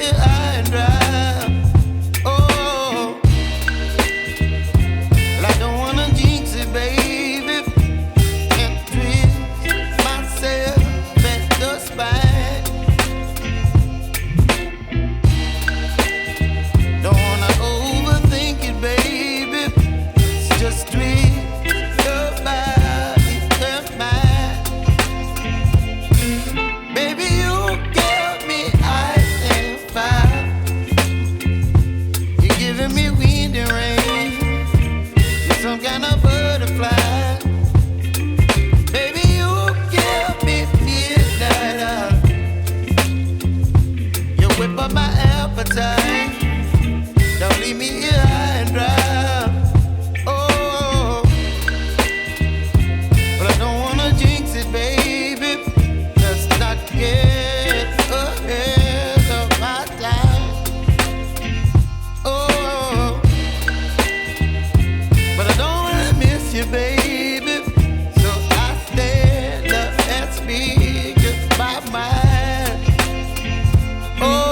here high and dry. Oh, well, I don't wanna jinx it, baby, and twist myself at the spine. Don't wanna overthink it, baby. It's just twist your body and mine. Baby, you give me ice and fire. You're giving me wind and rain. You're some kind of butterfly. Baby, you give me midnight. You whip up my appetite. Don't leave me here high and dry. Oh, but I don't wanna jinx it, baby. Let's not get ahead of my time. Oh, but I don't wanna miss you, baby. So I stand up and speak my mind. Oh.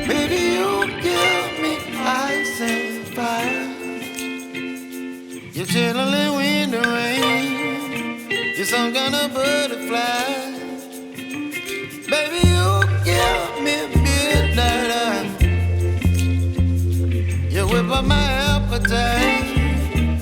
Baby, you give me ice and fire. You're chilling wind and rain. You're some kind of butterfly. Baby, you give me midnight. You whip up my appetite.